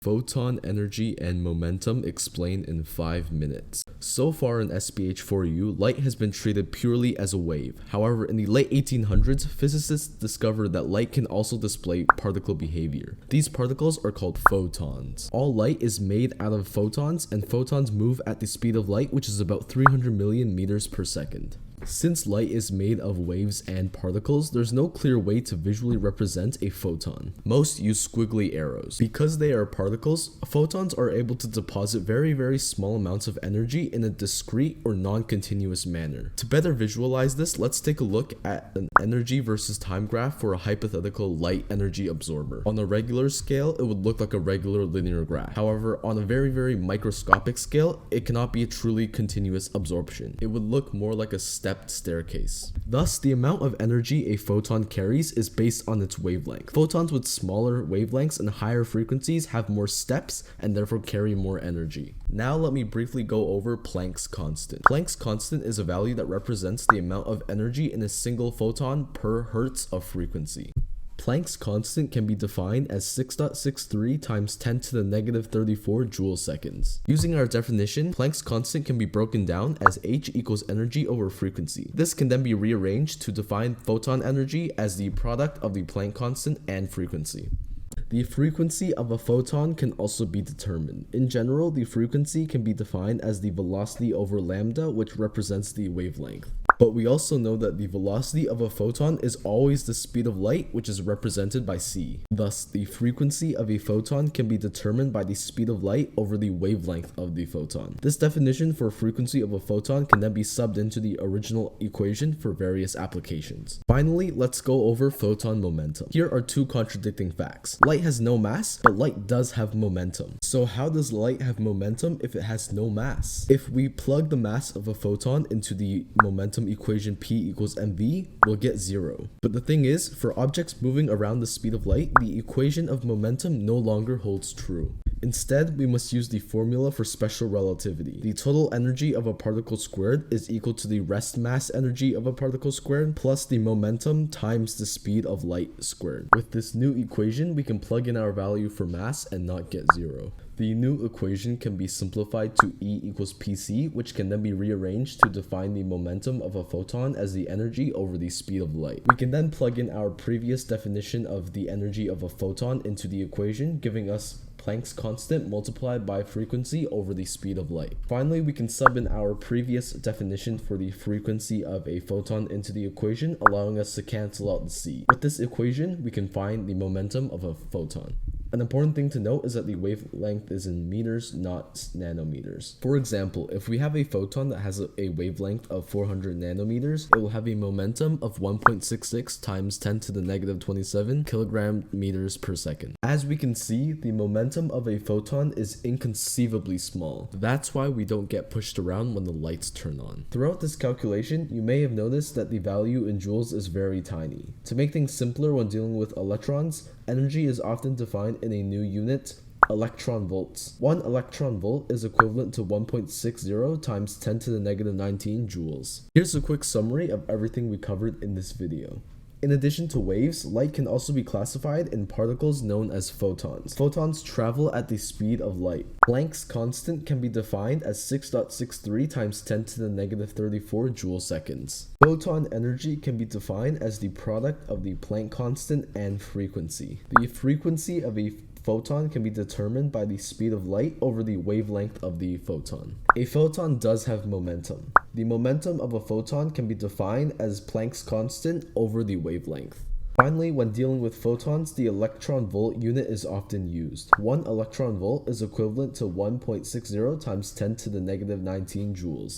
Photon energy and momentum explained in 5 minutes. So far in SPH4U, light has been treated purely as a wave. However, in the late 1800s, physicists discovered that light can also display particle behavior. These particles are called photons. All light is made out of photons, and photons move at the speed of light, which is about 300 million meters per second. Since light is made of waves and particles, there's no clear way to visually represent a photon. Most use squiggly arrows. Because they are particles, photons are able to deposit very small amounts of energy in a discrete or non-continuous manner. To better visualize this, let's take a look at an energy versus time graph for a hypothetical light energy absorber. On a regular scale, it would look like a regular linear graph. However, on a very microscopic scale, it cannot be a truly continuous absorption. It would look more like a stepped staircase. Thus, the amount of energy a photon carries is based on its wavelength. Photons with smaller wavelengths and higher frequencies have more steps and therefore carry more energy. Now let me briefly go over Planck's constant. Planck's constant is a value that represents the amount of energy in a single photon per hertz of frequency. Planck's constant can be defined as 6.63 times 10 to the negative 34 joule seconds. Using our definition, Planck's constant can be broken down as H equals energy over frequency. This can then be rearranged to define photon energy as the product of the Planck constant and frequency. The frequency of a photon can also be determined. In general, the frequency can be defined as the velocity over lambda, which represents the wavelength. But we also know that the velocity of a photon is always the speed of light, which is represented by c. Thus, the frequency of a photon can be determined by the speed of light over the wavelength of the photon. This definition for frequency of a photon can then be subbed into the original equation for various applications. Finally, let's go over photon momentum. Here are two contradicting facts. Light has no mass, but light does have momentum. So how does light have momentum if it has no mass? If we plug the mass of a photon into the momentum equation P equals mv, we'll get 0. But the thing is, for objects moving around the speed of light, the equation of momentum no longer holds true. Instead, we must use the formula for special relativity. The total energy of a particle squared is equal to the rest mass energy of a particle squared plus the momentum times the speed of light squared. With this new equation, we can plug in our value for mass and not get 0. The new equation can be simplified to E equals pc, which can then be rearranged to define the momentum of a photon as the energy over the speed of light. We can then plug in our previous definition of the energy of a photon into the equation, giving us Planck's constant multiplied by frequency over the speed of light. Finally, we can sub in our previous definition for the frequency of a photon into the equation, allowing us to cancel out the c. With this equation, we can find the momentum of a photon. An important thing to note is that the wavelength is in meters, not nanometers. For example, if we have a photon that has a wavelength of 400 nanometers, it will have a momentum of 1.66 times 10 to the negative 27 kilogram meters per second. As we can see, the momentum of a photon is inconceivably small. That's why we don't get pushed around when the lights turn on. Throughout this calculation, you may have noticed that the value in joules is very tiny. To make things simpler when dealing with electrons, energy is often defined in a new unit, electron volts. 1 electron volt is equivalent to 1.60 times 10 to the negative 19 joules. Here's a quick summary of everything we covered in this video. In addition to waves, light can also be classified in particles known as photons. Photons travel at the speed of light. Planck's constant can be defined as 6.63 times 10 to the negative 34 joule seconds. Photon energy can be defined as the product of the Planck constant and frequency. The frequency of a photon can be determined by the speed of light over the wavelength of the photon. A photon does have momentum. The momentum of a photon can be defined as Planck's constant over the wavelength. Finally, when dealing with photons, the electron volt unit is often used. 1 electron volt is equivalent to 1.60 times 10 to the negative 19 joules.